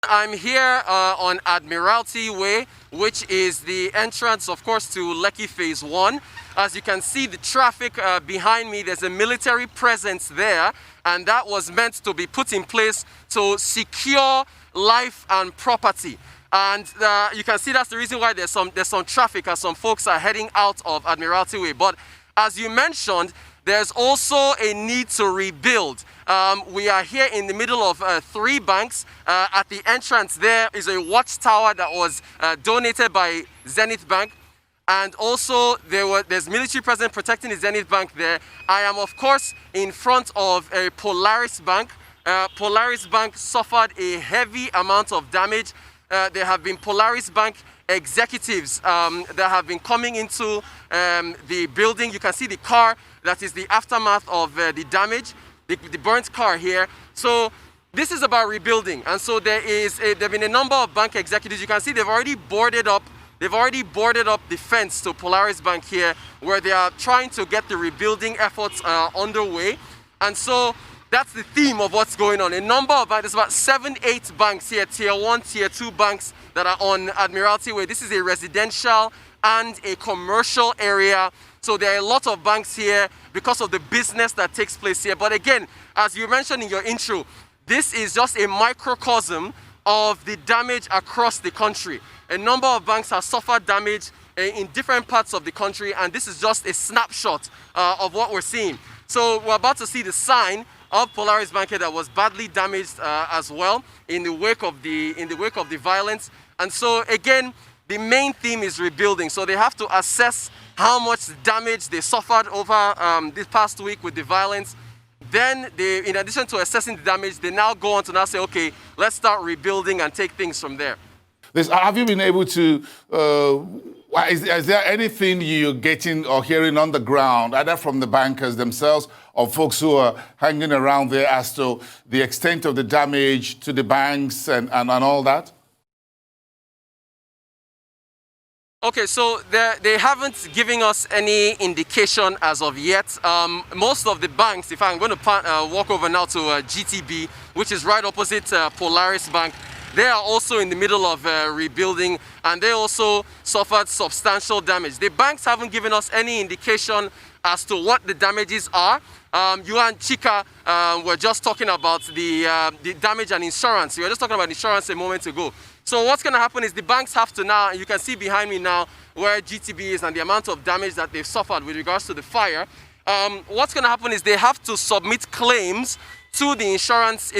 I'm here on Admiralty Way, which is the entrance, of course, to Lekki Phase 1. As you can see, the traffic behind me, there's a military presence there, and that was meant to be put in place to secure life and property. And you can see that's the reason why there's some traffic as some folks are heading out of Admiralty Way. But as you mentioned, there's also a need to rebuild. We are here in the middle of 3 banks. At the entrance there is a watchtower that was donated by Zenith Bank. And also there's military presence protecting the Zenith Bank there. I am, of course, in front of a Polaris Bank. Polaris Bank suffered a heavy amount of damage. There have been Polaris Bank executives that have been coming into the building. You can see the car that is the aftermath of the damage, the burnt car here. So this is about rebuilding, and so there have been a number of bank executives. You can see they've already boarded up the fence to Polaris Bank here, where they are trying to get the rebuilding efforts underway. And so that's the theme of what's going on. A number of banks, there's about 7-8 banks here, tier 1, tier 2 banks that are on Admiralty Way. This is a residential and a commercial area. So there are a lot of banks here because of the business that takes place here. But again, as you mentioned in your intro, this is just a microcosm of the damage across the country. A number of banks have suffered damage in different parts of the country, and this is just a snapshot of what we're seeing. So we're about to see the sign of Polaris Bank that was badly damaged as well in the wake of the violence. And so again, the main theme is rebuilding. So they have to assess how much damage they suffered over this past week with the violence. Then they, in addition to assessing the damage, they now go on to now say, okay, let's start rebuilding and take things from there. Have you been able to, is there anything you're getting or hearing on the ground, either from the bankers themselves or folks who are hanging around there, as to the extent of the damage to the banks and all that? Okay, so they haven't given us any indication as of yet. Most of the banks, if I'm going to walk over now to GTB, which is right opposite Polaris Bank, they are also in the middle of rebuilding, and they also suffered substantial damage. The banks haven't given us any indication as to what the damages are. You and Chika were just talking about the damage and insurance. You were just talking about insurance a moment ago. So what's going to happen is the banks have to now, you can see behind me now where GTB is and the amount of damage that they've suffered with regards to the fire. What's going to happen is they have to submit claims to the insurance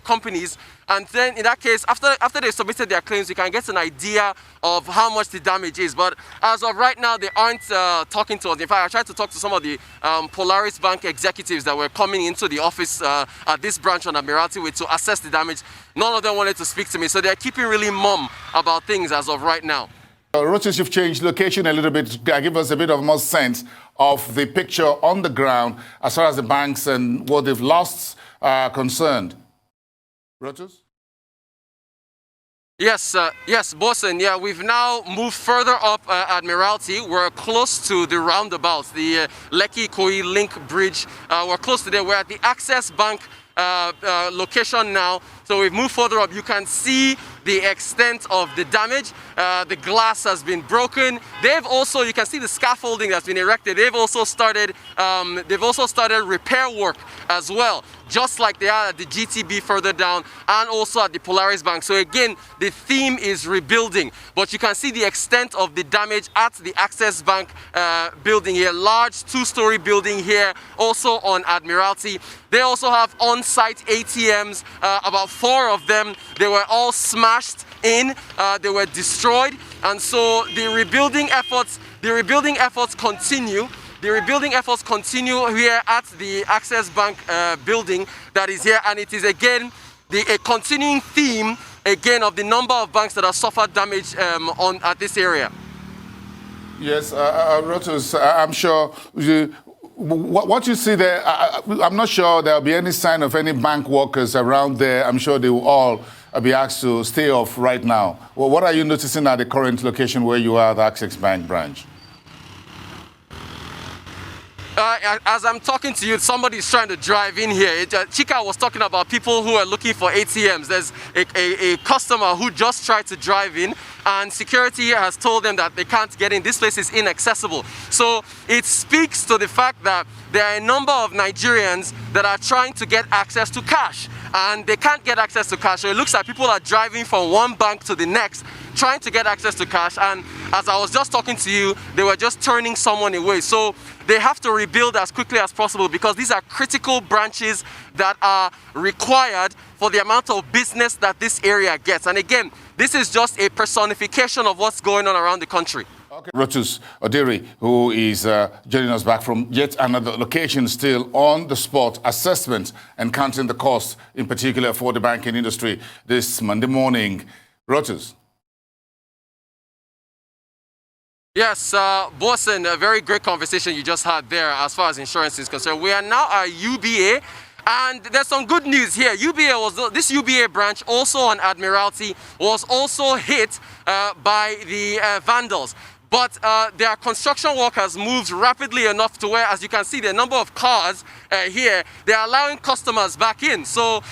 companies, and then in that case, after they've submitted their claims, you can get an idea of how much the damage is. But as of right now, they aren't talking to us. In fact, I tried to talk to some of the Polaris Bank executives that were coming into the office at this branch on Admiralty Way to assess the damage. None of them wanted to speak to me, so they're keeping really mum about things as of right now. Rotus, you've changed location a little bit. Give us a bit of more sense of the picture on the ground as far as the banks and what they've lost are concerned. Rotus? Yes, yes, Bosun. Yeah, we've now moved further up Admiralty. We're close to the roundabout, the Lekki-Ikoyi Link Bridge. We're close to there. We're at the Access Bank location now. So we've moved further up. You can see the extent of the damage. The glass has been broken. They've also, you can see the scaffolding that's been erected. They've also started repair work as well, just like they are at the GTB further down and also at the Polaris Bank. So again, the theme is rebuilding, but you can see the extent of the damage at the Access Bank building here, large 2-story building here, also on Admiralty. They also have on-site ATMs, about 4 of them. They were all smashed in, they were destroyed, and so the rebuilding efforts continue. The rebuilding efforts continue here at the Access Bank building that is here, and it is again a continuing theme again of the number of banks that have suffered damage at this area. Yes, Rotus, I'm sure what you see there, I'm not sure there'll be any sign of any bank workers around there. I'm sure they will all be asked to stay off right now. Well, what are you noticing at the current location where you are at the Access Bank branch? As I'm talking to you, somebody's trying to drive in here. Chika was talking about people who are looking for ATMs. There's a customer who just tried to drive in, and security has told them that they can't get in. This place is inaccessible. So it speaks to the fact that there are a number of Nigerians that are trying to get access to cash, and they can't get access to cash. So it looks like people are driving from one bank to the next, trying to get access to cash, and as I was just talking to you, they were just turning someone away. So they have to rebuild as quickly as possible, because these are critical branches that are required for the amount of business that this area gets. And again, this is just a personification of what's going on around the country. Okay. Rotus Oddiri, who is joining us back from yet another location, still on the spot assessment and counting the costs, in particular for the banking industry this Monday morning. Rotus. Yes, Bosun, a very great conversation you just had there as far as insurance is concerned. We are now at UBA, and there's some good news here. This UBA branch, also on Admiralty, was also hit by the vandals. But their construction work has moved rapidly enough to where, as you can see, the number of cars here, they're allowing customers back in. So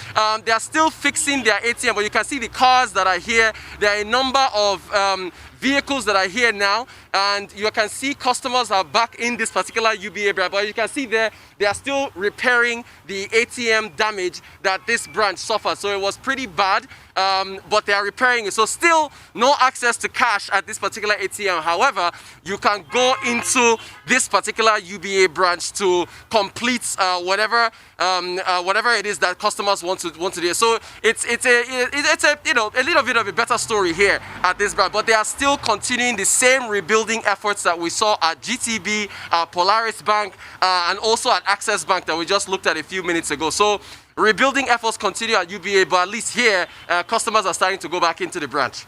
they're still fixing their ATM, but you can see the cars that are here. There are a number of vehicles that are here now, and you can see customers are back in this particular UBA branch, but you can see there they are still repairing the ATM damage that this branch suffered. So it was pretty bad, but they are repairing it. So still no access to cash at this particular ATM. However, you can go into this particular UBA branch to complete whatever it is that customers want to do. So it's a little bit of a better story here at this branch, but they are still continuing the same rebuilding efforts that we saw at GTB, Polaris Bank, and also at Access Bank that we just looked at a few minutes ago. So rebuilding efforts continue at UBA, but at least here, customers are starting to go back into the branch.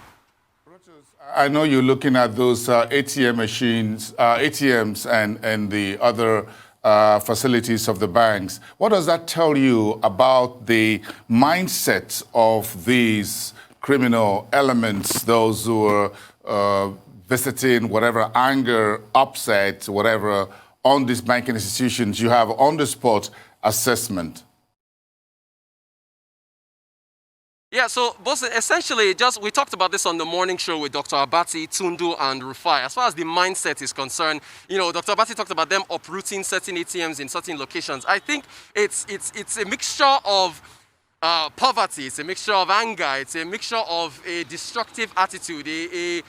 I know you're looking at those ATM machines, ATMs, and the other facilities of the banks. What does that tell you about the mindset of these criminal elements, those who are visiting whatever anger, upset, whatever, on these banking institutions? You have on-the-spot assessment. Yeah, so essentially, we talked about this on the morning show with Dr. Abati, Tundu, and Rufai. As far as the mindset is concerned, Dr. Abati talked about them uprooting certain ATMs in certain locations. I think it's a mixture of poverty, it's a mixture of anger, it's a mixture of a destructive attitude, a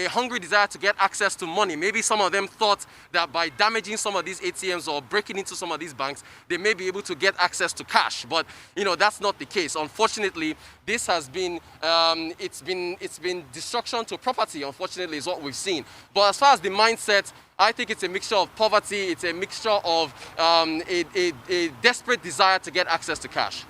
hungry desire to get access to money. Maybe some of them thought that by damaging some of these ATMs or breaking into some of these banks, they may be able to get access to cash. But that's not the case. Unfortunately, this has been it's been destruction to property. Unfortunately, is what we've seen. But as far as the mindset, I think it's a mixture of poverty. It's a mixture of a desperate desire to get access to cash.